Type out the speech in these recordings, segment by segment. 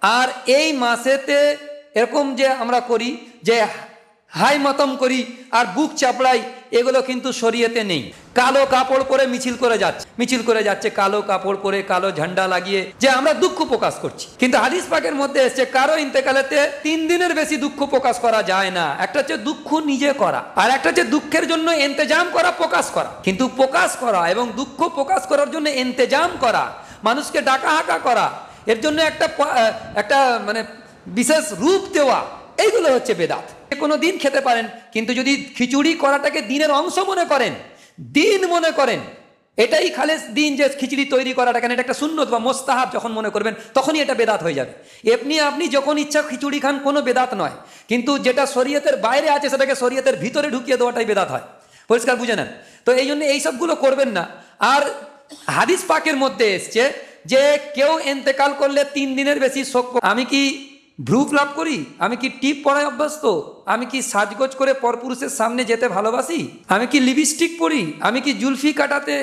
আর এই মাসেতে এরকম যে আমরা করি যে হাই মাতম করি আর বুক চাপড়াই, এগুলো কিন্তু শরীয়তে নেই। কালো কাপড় পরে মিছিল করে যাচ্ছে কালো কাপড় পরে, কালো ঝান্ডা লাগিয়ে, যে আমরা দুঃখ প্রকাশ করছি। কিন্তু হাদিস পাকের মধ্যে এসছে কারো ইন্তেকালেতে 3 দিনের বেশি দুঃখ প্রকাশ করা যায় না। একটা হচ্ছে দুঃখ নিজে করা, আর একটা হচ্ছে দুঃখের জন্য ইন্তজাম করা, প্রকাশ করা। কিন্তু প্রকাশ করা এবং দুঃখ প্রকাশ করার জন্য ইন্তজাম করা, মানুষকে ডাকা হাঁকা করা, এর জন্য একটা মানে বিশেষ রূপ দেওয়া, এইগুলো হচ্ছে বেদাত। কোনো দিন খেতে পারেন, কিন্তু যদি খিচুড়ি করাটাকে দিনের অংশ মনে করেন, দিন মনে করেন, এটাই খালেস দিন, যে খিচুড়ি তৈরি করাটা কেন এটা একটা সুন্নত বা মোস্তাহাব যখন মনে করবেন, তখনই এটা বেদাত হয়ে যাবে। আপনি যখন ইচ্ছা খিচুড়ি খান, কোনো বেদাত নয়। কিন্তু যেটা শরীয়তের বাইরে আছে সেটাকে শরীয়তের ভিতরে ঢুকিয়ে দেওয়াটাই বেদাত হয়। পরিষ্কার বুঝে নেন। তো এই জন্য এইসবগুলো করবেন না। আর হাদিস পাকের মধ্যে এসছে যে কেউ ইন্তেকাল করলে 3 দিনের বেশি শোক। আমি কি ভ্রু লাভ করি? আমি কি টিপ পরায় অভ্যস্ত? আমি কি সাজগোজ করে পরপুরুষের সামনে যেতে ভালোবাসি? আমি কি লিপস্টিক পরি? আমি কি জুলফি কাটাতে,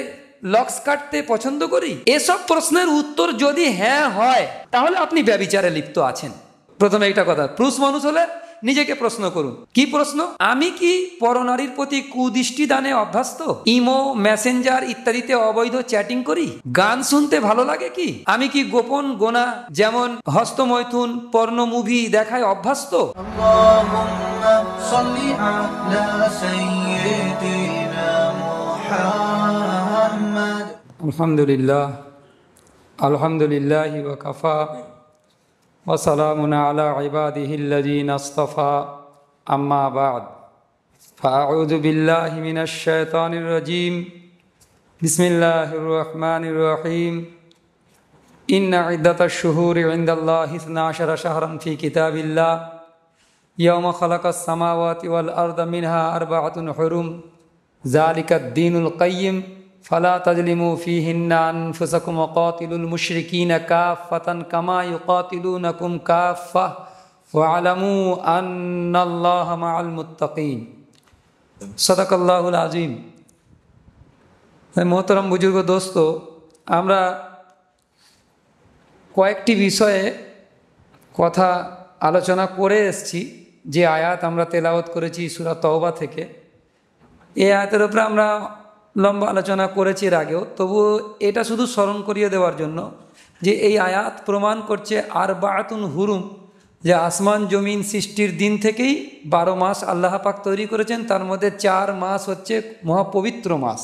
লক্স কাটতে পছন্দ করি? এসব প্রশ্নের উত্তর যদি হ্যাঁ হয়, তাহলে আপনি ব্যভিচারে লিপ্ত আছেন। প্রথমে একটা কথা, পুরুষ মানুষ হলে নিজেকে প্রশ্ন করুন, কি প্রশ্ন? আমি কি পরনারীর প্রতি কুদৃষ্টি দানে অভ্যস্ত? ইমো, মেসেঞ্জার ইত্যাদিতে অবৈধ চ্যাটিং করি? গান শুনতে ভালো লাগে কি? আমি কি গোপন গোনা যেমন হস্তমৈথুন, পর্নো মুভি দেখায় অভ্যস্ত? আলহামদুলিল্লাহ, আলহামদুলিল্লাহি ওয়া কাফা ওয়া সালামুন আলা ইবাদিহিল্লাযীনা ইসতাফা, আম্মা বা'দ, ফাআউযু বিল্লাহি মিনাশ শাইতানির রাজীম, বিসমিল্লাহির রহমানির রহিম। ইন্না ইদ্দাতাশ শুহুরি ইনদাল্লাহি 12 শাহরান ফি কিতাবিল্লাহ ইয়াওমা খালাকাস সামাওয়াতি ওয়াল আরদা মিনহা আরবাআতুন হুরুম যালিকাদ দীনুল কাইয়্যিম ফালা তাজলিমু ফীহিন্না আনফুসাকুম ওয়া কাতিলুল মুশরিকিনা কাফাতান কামা ইউকাতিলুনাকুম কাফাহ ওয়া আলামু আন্নাল্লাহা মাআল মুত্তাকিন। সাদাকাল্লাহুল আযীম। মোহতারাম বুজুর্গ দোস্ত, আমরা কয়েকটি বিষয়ে কথা আলোচনা করে এসেছি। যে আয়াত আমরা তেলাওয়াত করেছি সূরা তওবা থেকে, এই আয়াতের উপরে আমরা লম্বা আলোচনা করেছি এর আগেও। তবুও এটা শুধু স্মরণ করিয়ে দেওয়ার জন্য যে এই আয়াত প্রমাণ করছে আরবাআতুন হুরুম, যে আসমান জমিন সৃষ্টির দিন থেকেই 12 মাস আল্লাহ পাক তৈরি করেছেন। তার মধ্যে 4 মাস হচ্ছে মহাপবিত্র মাস।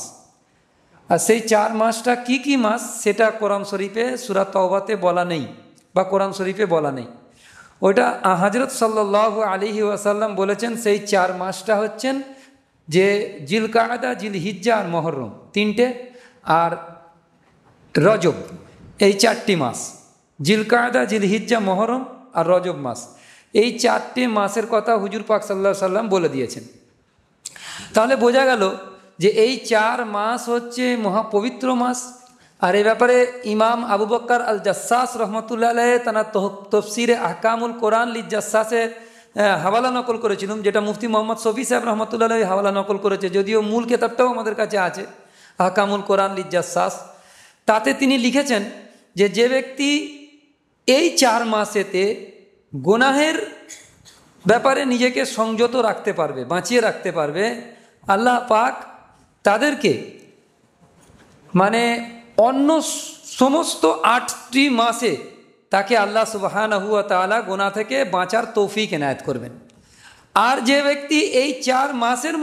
আর সেই 4 মাসটা কি কি মাস সেটা কোরআন শরীফে সূরা তওবাতে বলা নেই, বা কোরআন শরীফে বলা নেই। ওইটা হযরত সাল্লাল্লাহু আলাইহি ওয়াসাল্লাম বলেছেন। সেই 4 মাসটা হচ্ছেন যে জিলকাদা, জিলহিজ্জা আর মুহররম, 3টে, আর রজব, এই 4টি মাস। জিলকাদা, জিলহিজ্জা, মুহররম আর রজব মাস, এই 4টে মাসের কথা হুজুর পাক সাল্লাল্লাহু আলাইহি ওয়াসাল্লাম বলে দিয়েছেন। তাহলে বোঝা গেল যে এই 4 মাস হচ্ছে মহাপবিত্র মাস। আর এই ব্যাপারে ইমাম আবু বকর আল জাসসাস রহমতুল্লাহ আলাইহি তার তাফসীরে আহকামুল কোরআন লিল জাসসাসের হাওয়ালা নকল করেছিলাম, যেটা মুফতি মোহাম্মদ শফি সাহেব রহমতুল্লাহ আলাইহি হাওয়ালা নকল করেছে, যদিও মূল কিতাবটাও আমাদের কাছে আছে, আহকামুল কোরআন লিল জাসসাস। তাতে তিনি লিখেছেন যে ব্যক্তি এই 4 মাসেতে গুনাহের ব্যাপারে নিজেকে সংযত রাখতে পারবে, বাঁচিয়ে রাখতে পারবে, আল্লাহ পাক তাদেরকে মানে অন্য সমস্ত 8টি মাসে তাকে আল্লাহ সুবহানাহু ওয়া তাআলা গুনাহ থেকে বাঁচার তৌফিক এনায়েত করবেন। আর যে ব্যক্তি এই 4 মাসের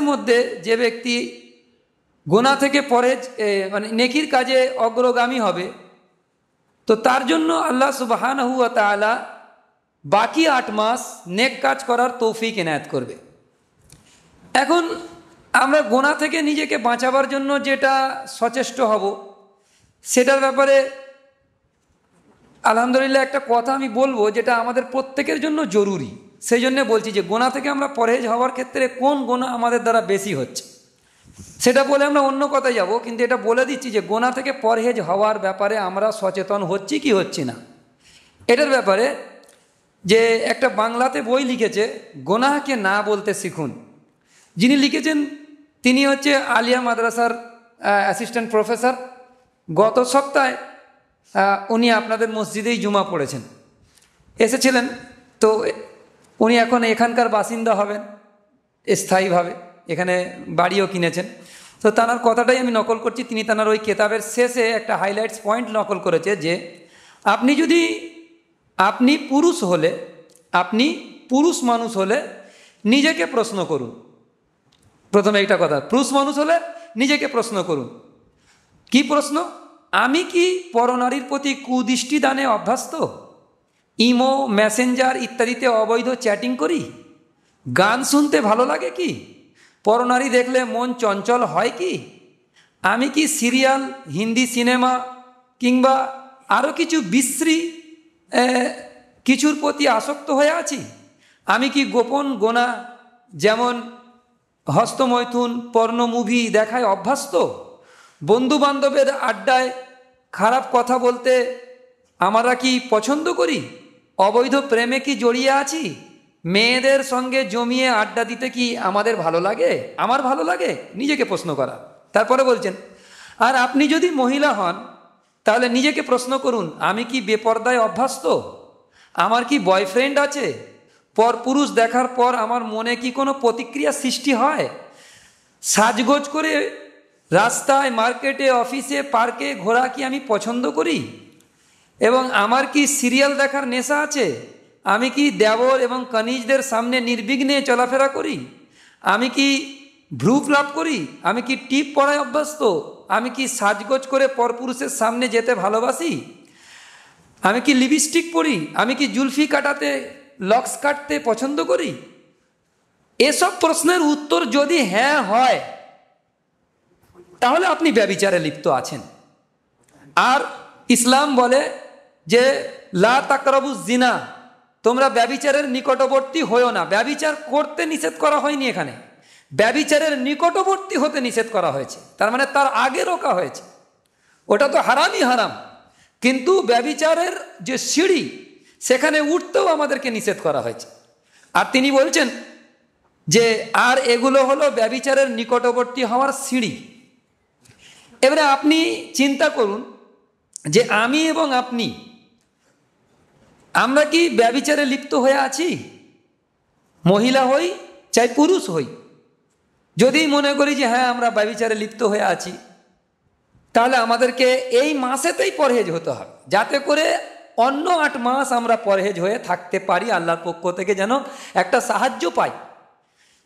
মধ্যে যে ব্যক্তি গুনাহ থেকে পরহেজ মানে নেকির কাজে অগ্রগামী হবে, তো তার জন্য আল্লাহ সুবহানাহু ওয়া তাআলা বাকি 8 মাস নেক কাজ করার তৌফিক এনায়েত করবে। এখন আমরা গুনাহ থেকে নিজেকে বাঁচাবার জন্য যেটা সচেষ্ট হব, সেটার ব্যাপারে আলহামদুলিল্লাহ একটা কথা আমি বলবো যেটা আমাদের প্রত্যেকের জন্য জরুরি। সেই জন্য বলছি যে গুনাহ থেকে আমরা পরহেজ হওয়ার ক্ষেত্রে কোন গুনাহ আমাদের দ্বারা বেশি হচ্ছে সেটা বলে আমরা অন্য কথায় যাব, কিন্তু এটা বলে দিচ্ছি যে গুনাহ থেকে পরহেজ হওয়ার ব্যাপারে আমরা সচেতন হচ্ছি কি হচ্ছি না। এটার ব্যাপারে যে একটা বাংলাতে বই লিখেছে, গুনাহকে না বলতে শিখুন। যিনি লিখেছেন তিনি হচ্ছে আলিয়া মাদ্রাসার অ্যাসিস্ট্যান্ট প্রফেসর। গত সপ্তাহে উনি আপনাদের মসজিদেই জুমা পড়েছেন, এসেছিলেন। তো উনি এখন এখানকার বাসিন্দা হবেন স্থায়ীভাবে, এখানে বাড়িও কিনেছেন। তো তাঁর কথাটাই আমি নকল করছি। তিনি তাঁর ওই কেতাবের শেষে একটা হাইলাইটস পয়েন্ট নকল করেছে যে আপনি পুরুষ মানুষ হলে নিজেকে প্রশ্ন করুন। প্রথমে একটা কথা, পুরুষ মানুষ হলে নিজেকে প্রশ্ন করুন। কি প্রশ্ন? আমি কি পরনারীর প্রতি কুদৃষ্টি দানে অভ্যস্ত? ইমো, মেসেঞ্জার ইত্যাদিতে অবৈধ চ্যাটিং করি? গান শুনতে ভালো লাগে কি? পরনারী দেখলে মন চঞ্চল হয় কি? আমি কি সিরিয়াল, হিন্দি সিনেমা কিংবা আরও কিছু বিশ্রী কিছুর প্রতি আসক্ত হয়ে আছি? আমি কি গোপন গোনা যেমন হস্তমৈথুন, পর্ণ মুভি দেখায় অভ্যস্ত? বন্ধু বান্ধবের আড্ডায় খারাপ কথা বলতে আমরা কি পছন্দ করি? অবৈধ প্রেমে কি জড়িয়ে আছি? মেয়েদের সঙ্গে জমিয়ে আড্ডা দিতে কি আমাদের ভালো লাগে? আমার ভালো লাগে? নিজেকে প্রশ্ন করা। তারপরে বলছেন, আর আপনি যদি মহিলা হন তাহলে নিজেকে প্রশ্ন করুন, আমি কি বেপরদায় অভ্যস্ত? আমার কি বয়ফ্রেন্ড আছে? পুরুষ দেখার পর আমার মনে কি কোনো প্রতিক্রিয়া সৃষ্টি হয়? সাজগোজ করে রাস্তায়, মার্কেটে, অফিসে, পার্কে ঘোরা কি আমি পছন্দ করি? এবং আমার কি সিরিয়াল দেখার নেশা আছে? আমি কি দেবর এবং কনিজদের সামনে নির্বিঘ্নে চলাফেরা করি? আমি কি ভ্রু লাভ করি? আমি কি টিপ পরায় অভ্যস্ত? আমি কি সাজগোজ করে পরপুরুষের সামনে যেতে ভালোবাসি? আমি কি লিপস্টিক পরি? আমি কি জুলফি কাটাতে, লক্স কাটতে পছন্দ করি? এসব প্রশ্নের উত্তর যদি হ্যাঁ হয় তাহলে আপনি ব্যভিচারে লিপ্ত আছেন। আর ইসলাম বলে যে লা তাকরাবুজ জিনা, তোমরা ব্যভিচারের নিকটবর্তী হয়েও না। ব্যভিচার করতে নিষেধ করা হয়নি, এখানে ব্যভিচারের নিকটবর্তী হতে নিষেধ করা হয়েছে। তার মানে তার আগে রোকা হয়েছে। ওটা তো হারামই হারাম, কিন্তু ব্যভিচারের যে সিঁড়ি সেখানে উঠতেও আমাদেরকে নিষেধ করা হয়েছে। আর তিনি বলছেন যে আর এগুলো হলো ব্যভিচারের নিকটবর্তী হওয়ার সিঁড়ি। এবারে আপনি চিন্তা করুন যে আমি এবং আপনি, আমরা কি ব্যভিচারে লিপ্ত হয়ে আছি? মহিলা হই চাই পুরুষ হই, যদি মনে করি যে হ্যাঁ আমরা ব্যভিচারে লিপ্ত হয়ে আছি, তাহলে আমাদেরকে এই মাসেতেই পরহেজ হতে হবে, যাতে করে অন্য 8 মাস আমরা পরহেজ হয়ে থাকতে পারি, আল্লাহর পক্ষ থেকে যেন একটা সাহায্য পাই।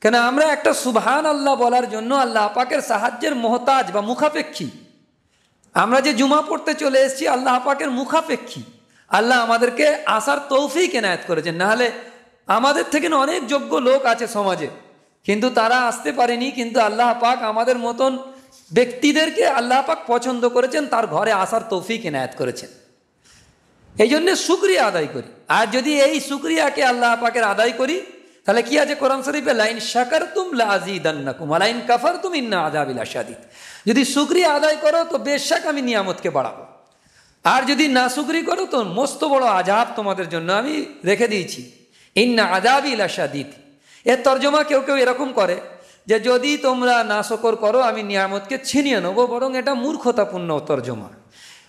কেন আমরা একটা সুবহান আল্লাহ বলার জন্য আল্লাহ পাকের সাহায্যের মোহতাজ বা মুখাপেক্ষী। আমরা যে জুমা পড়তে চলে এসেছি আল্লাহ পাকের মুখাপেক্ষী। আল্লাহ আমাদেরকে আসার তৌফিক এনায়েত করেছেন, নাহলে আমাদের থেকে অনেক যোগ্য লোক আছে সমাজে, কিন্তু তারা আসতে পারেনি। কিন্তু আল্লাহ পাক আমাদের মতন ব্যক্তিদেরকে আল্লাহ পাক পছন্দ করেছেন, তার ঘরে আসার তৌফিক এনায়েত করেছেন। এই জন্যে শুকরিয়া আদায় করি। আর যদি এই শুকরিয়াকে আল্লাহ পাকের আদায় করি, তাহলে কি আছে কোরআন শরীফে, লাইন শাকারতুম লাযীদান্নাকুম ওয়া লাইন কাফারতুম ইন্না আযাবি লাশাদীদ। যদি শুকরিয়া আদায় করো তো বেশক আমি নিয়ামতকে বাড়াবো, আর যদি না শুকরি করো তো মস্ত বড় আযাব তোমাদের জন্য আমি রেখে দিয়েছি। ইন্না আযাবি লাশাদীদ। এর তর্জমা কেউ কেউ এরকম করে যে যদি তোমরা না শুকর করো আমি নিয়ামতকে ছিনিয়ে নেবো, বরং এটা মূর্খতাপূর্ণ তর্জমা।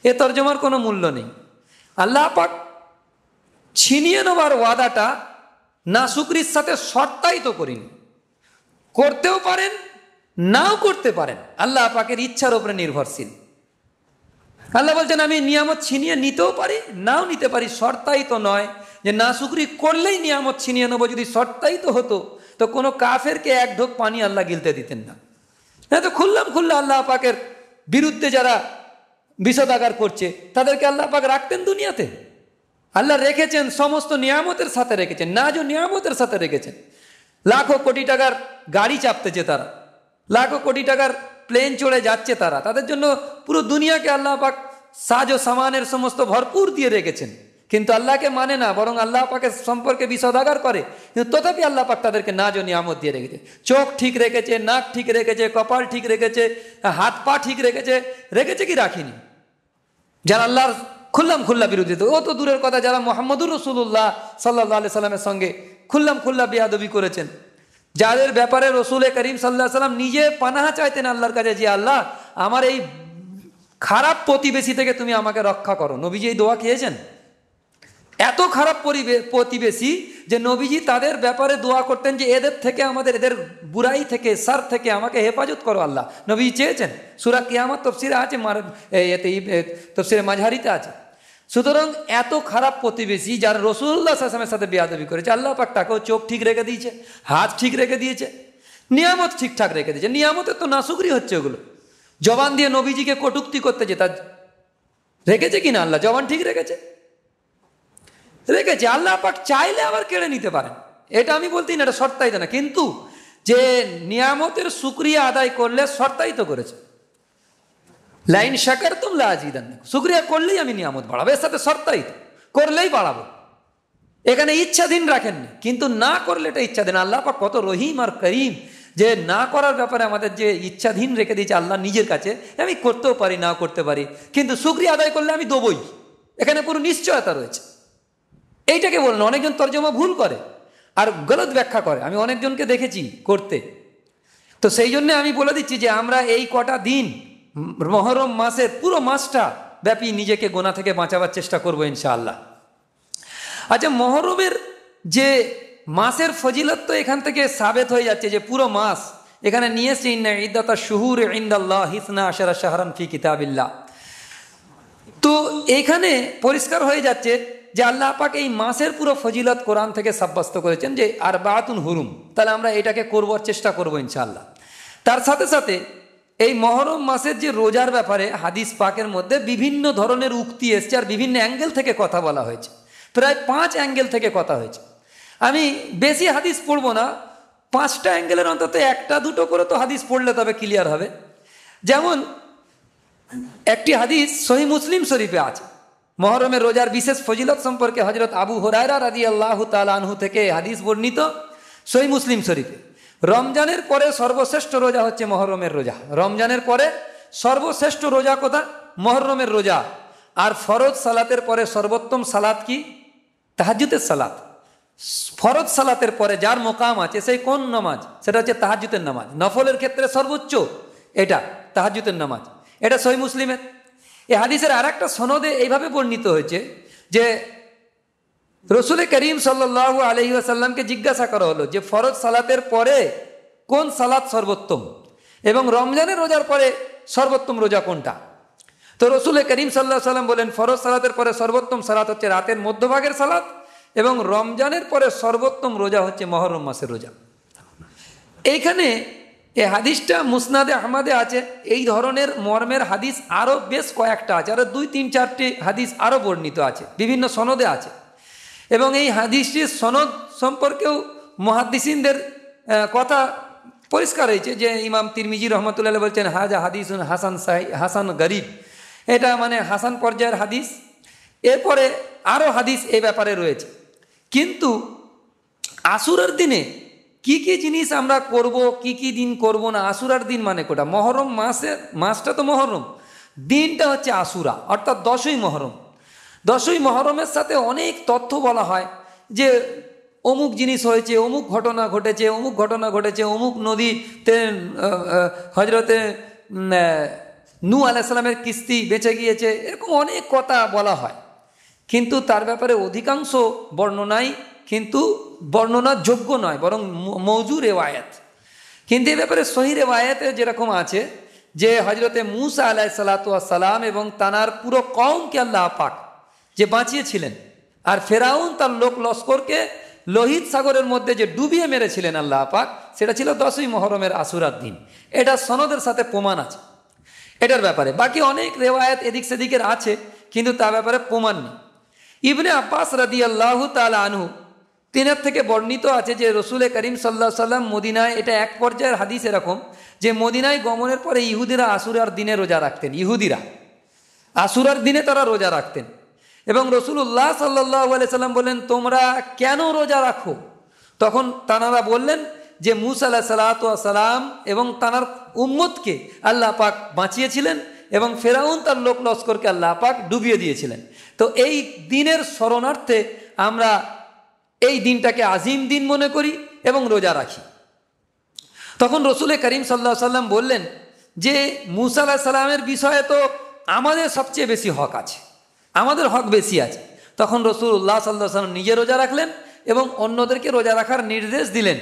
এ তর্জমার কোনো মূল্য নেই। আল্লাহ পাক ছিনিয়ে নেবার ওয়াদাটা না শুকরির সাথে শর্তায়িত করিনি, করতেও পারেন নাও করতে পারেন, আল্লাহ পাকের ইচ্ছার উপরে নির্ভরশীল। আল্লাহ বলছেন আমি নিয়ামত ছিনিয়ে নিতেও পারি নাও নিতে পারি, শর্তায়িত নয় যে না শুকরি করলেই নিয়ামত ছিনিয়ে নেবো। যদি শর্তায়িত হতো তো কোনো কাফেরকে এক ঢোক পানি আল্লাহ গিলতে দিতেন না। হ্যাঁ, তো খুললাম আল্লাহ পাকের বিরুদ্ধে যারা বিষোদাগার করছে তাদেরকে আল্লাহ পাক রাখতেন দুনিয়াতে? আল্লাহ রেখেছেন, সমস্ত নিয়ামতের সাথে রেখেছেন, নাজো নিয়ামতের সাথে রেখেছেন। লাখো কোটি টাকার গাড়ি চাপতেছে তারা, লাখো কোটি টাকার প্লেন চড়ে যাচ্ছে তারা, তাদের জন্য পুরো দুনিয়াকে আল্লাহ পাক সাজো সামানের সমস্ত ভরপুর দিয়ে রেখেছেন, কিন্তু আল্লাহকে মানে না, বরং আল্লাহ পাকের সম্পর্কে বিষোদাগার করে। কিন্তু তথাপি আল্লাহ পাক তাদেরকে নাজো নিয়ামত দিয়ে রেখেছে। চোখ ঠিক রেখেছে, নাক ঠিক রেখেছে, কপাল ঠিক রেখেছে, হাত পা ঠিক রেখেছে কি রাখিনি? যারা আল্লাহর খুল্লা বিরোধী, ও তো দূরের কথা, যারা মুহাম্মদুর রাসূলুল্লাহ সাল্লাল্লাহু আলাইহি সাল্লামের সঙ্গে খুল্লা বেয়াদবি করেছেন, যাদের ব্যাপারে রসুল করিম সাল্লাল্লাহু আলাইহি সাল্লাম নিজে পানাহা চাইতেন আল্লাহর কাছে, যে আল্লাহ আমার এই খারাপ প্রতিবেশী থেকে তুমি আমাকে রক্ষা করো। নবীজি এই দোয়া খেয়েছেন। এত খারাপ প্রতিবেশী যে নবীজি তাদের ব্যাপারে দোয়া করতেন যে এদের থেকে আমাদের, এদের বুরাই থেকে, সার থেকে আমাকে হেফাজত করো আল্লাহ। নবীজি চেয়েছেন। সূরা কিয়ামত তফসিরে আছে, তফসিরে মাঝহারিতে আছে। সুতরাং এত খারাপ প্রতিবেশী যার রাসূলুল্লাহ সাল্লাল্লাহু আলাইহি ওয়াসাল্লামের সাথে বেয়াদবি করেছে, আল্লাহ পাক তাকেও চোখ ঠিক রেখে দিয়েছে, হাত ঠিক রেখে দিয়েছে, নিয়ামত ঠিকঠাক রেখে দিয়েছে। নিয়ামতের তো নাশুকরি হচ্ছে ওগুলো। জবান দিয়ে নবীজিকে কটূক্তি করতে যে তার রেখেছে কিনা আল্লাহ? জবান ঠিক রেখেছে, রেখেছে। আল্লাহ পাক চাইলে আবার কেড়ে নিতে পারেন, এটা আমি বলতেই না, এটা শর্তায়িত না। কিন্তু যে নিয়ামতের শুকরিয়া আদায় করলে শর্তায়িত করেছে, লাইন শাকারতুম লাযিদান্নাকুম, শুকরিয়া করলেই আমি নিয়ামত বাড়াবো, এর সাথে শর্তায়িত, করলেই বাড়াবো। এখানে ইচ্ছাধীন রাখেননি, কিন্তু না করলে এটা ইচ্ছাধীন। আল্লাহ পাক কত রহিম আর করিম, যে না করার ব্যাপারে আমাদের যে ইচ্ছাধীন রেখে দিয়েছে আল্লাহ নিজের কাছে, আমি করতেও পারি, না করতে পারি, কিন্তু শুকরিয়া আদায় করলে আমি দেবই, এখানে পুরো নিশ্চয়তা রয়েছে। এইটাকে বলুন। অনেকজন তর্জমা ভুল করে আর গলত ব্যাখ্যা করে, আমি অনেকজনকে দেখেছি করতে। তো সেই জন্য আমি বলে দিচ্ছি যে আমরা এই কটা দিন মহরম মাসের পুরো মাসটা ব্যাপী নিজেকে গোনা থেকে বাঁচাবার চেষ্টা করবো ইনশাআল্লাহ। আচ্ছা, মহরমের যে মাসের ফজিলত তো এখান থেকে সাবেত হয়ে যাচ্ছে যে পুরো মাস এখানে নিয়ে এসছে, ইন্না ইদ্দাতা শুহুর ইনদাল্লাহি 12 শাহরান ফি কিতাবিল্লাহ। তো এখানে পরিষ্কার হয়ে যাচ্ছে যে আল্লাহ পাক এই মাসের পুরো ফজিলত কোরআন থেকে সাব্যস্ত করেছেন যে আরবাতুন হুরুম। তাহলে আমরা এটাকে করবার চেষ্টা করবো ইনশাআল্লাহ। তার সাথে সাথে এই মহরম মাসের যে রোজার ব্যাপারে হাদিস পাকের মধ্যে বিভিন্ন ধরনের উক্তি এসছে আর বিভিন্ন অ্যাঙ্গেল থেকে কথা বলা হয়েছে, প্রায় 5 অ্যাঙ্গেল থেকে কথা হয়েছে। আমি বেশি হাদিস পড়বো না, 5টা অ্যাঙ্গেলের অন্তত 1টা 2টো করে তো হাদিস পড়লে তবে ক্লিয়ার হবে। যেমন একটি হাদিস সহিহ মুসলিম শরীফে আছে, মহরমের রোজার বিশেষ ফজিলত সম্পর্কে হযরত আবু হুরায়রা রাদিয়াল্লাহু তাআলা আনহু থেকে হাদিস বর্ণিত সহিহ মুসলিম শরীফে। রমজানের পরে সর্বশ্রেষ্ঠ রোজা হচ্ছে মহরমের রোজা। রমজানের পরে সর্বশ্রেষ্ঠ রোজা কোথা? মহরমের রোজা। আর ফরজ সালাতের পরে সর্বোত্তম সালাত কি? তাহাজ্জুদের সালাত। ফরজ সালাতের পরে যার মোকাম আছে সেই কোন নামাজ? সেটা হচ্ছে তাহাজ্জুদের নামাজ। নফলের ক্ষেত্রে সর্বোচ্চ এটা তাহাজ্জুদের নামাজ। এটা সহিহ মুসলিমের। এই হাদিসের আর একটা সনদে এইভাবে বর্ণিত হয়েছে যে রসুল করিম সাল্লাল্লাহু আলাইহি ওয়াসাল্লামকে জিজ্ঞাসা করা হলো যে ফরজ সালাতের পরে কোন সালাত সর্বোত্তম এবং রমজানের রোজার পরে সর্বোত্তম রোজা কোনটা? তো রসুল করিম সাল্লাল্লাহু আলাইহি ওয়াসাল্লাম বলেন ফরজ সালাতের পরে সর্বোত্তম সালাত হচ্ছে রাতের মধ্যভাগের সালাত এবং রমজানের পরে সর্বোত্তম রোজা হচ্ছে মহরম মাসের রোজা। এইখানে এই হাদিসটা মুসনাদে আহমদে আছে। এই ধরনের মর্মের হাদিস আরও বেশ কয়েকটা আছে, আরও 2-3-4টি হাদিস আরও বর্ণিত আছে, বিভিন্ন সনদে আছে। এবং এই হাদিসটির সনদ সম্পর্কেও মুহাদ্দিসিনদের কথা পরিষ্কার হয়েছে যে ইমাম তিরমিজি রহমতুল্লাহ বলছেন হাজা হাদিসুন হাসান হাসান গরিব, এটা মানে হাসান পর্যায়ের হাদিস। এরপরে আরও হাদিস এই ব্যাপারে রয়েছে। কিন্তু আশুরার দিনে কি কি জিনিস আমরা করব, কি কি দিন করব না, আশুরার দিন মানে কোটা? মহরম মাসটা তো মহরম, দিনটা হচ্ছে আশুরা অর্থাৎ 10ই মহরম। 10ই মহরমের সাথে অনেক তথ্য বলা হয় যে অমুক জিনিস হয়েছে, অমুক ঘটনা ঘটেছে, অমুক ঘটনা ঘটেছে, অমুক নদীতে হজরতে নূহ আলাইহিস সালামের কিস্তি বেঁচে গিয়েছে, এরকম অনেক কথা বলা হয়। কিন্তু তার ব্যাপারে অধিকাংশ বর্ণনাই কিন্তু বর্ণনার যোগ্য নয়, বরং মওজু রেওয়ায়াত। কিন্তু এ ব্যাপারে সহিহ রেওয়ায়াতে যেরকম আছে যে হজরতে মূসা আলাইহিস সালাতু ওয়াস সালাম এবং তানার পুরো কওমকে আল্লাহ পাক যে বাঁচিয়েছিলেন, আর ফেরাউন তার লোক লস্করকে লোহিত সাগরের মধ্যে যে ডুবিয়ে মেরেছিলেন আল্লাহ পাক, সেটা ছিল 10ই মহরমের আশুরার দিন। এটা সনদের সাথে প্রমাণ আছে এটার ব্যাপারে। বাকি অনেক রেওয়ায়াত এদিক সেদিকের আছে, কিন্তু তার ব্যাপারে প্রমাণ নেই। ইবনে আব্বাস রাদিয়াল্লাহু তাআলা আনহু তিনার থেকে বর্ণিত আছে যে রসুল করিম সাল্লাল্লাহু আলাইহি সাল্লাম মদিনায়, এটা এক পর্যায়ের হাদিস এরকম যে মদিনায় গমনের পরে ইহুদিরা আশুরার দিনে রোজা রাখতেন। ইহুদিরা আশুরার দিনে তারা রোজা রাখতেন এবং রাসূলুল্লাহ সাল্লাল্লাহু আলাইহি সাল্লাম বললেন তোমরা কেন রোজা রাখো? তখন তানারা বললেন যে মূসা আলাইহিস সালাতু ওয়াস সালাম এবং তানার উম্মতকে আল্লাহ পাক বাঁচিয়েছিলেন এবং ফেরাউন তার লোক লস্করকে আল্লাহ পাক ডুবিয়ে দিয়েছিলেন। তো এই দিনের স্মরণার্থে আমরা এই দিনটাকে আজিম দিন মনে করি এবং রোজা রাখি। তখন রসুল করিম সাল্লাল্লাহু আলাইহি সাল্লাম বললেন যে মূসা আলাইহিস সালামের বিষয়ে তো আমাদের সবচেয়ে বেশি হক আছে, আমাদের হক বেশি আছে। তখন রাসূলুল্লাহ সাল্লাল্লাহু আলাইহি ওয়াসাল্লাম নিজে রোজা রাখলেন এবং অন্যদেরকে রোজা রাখার নির্দেশ দিলেন।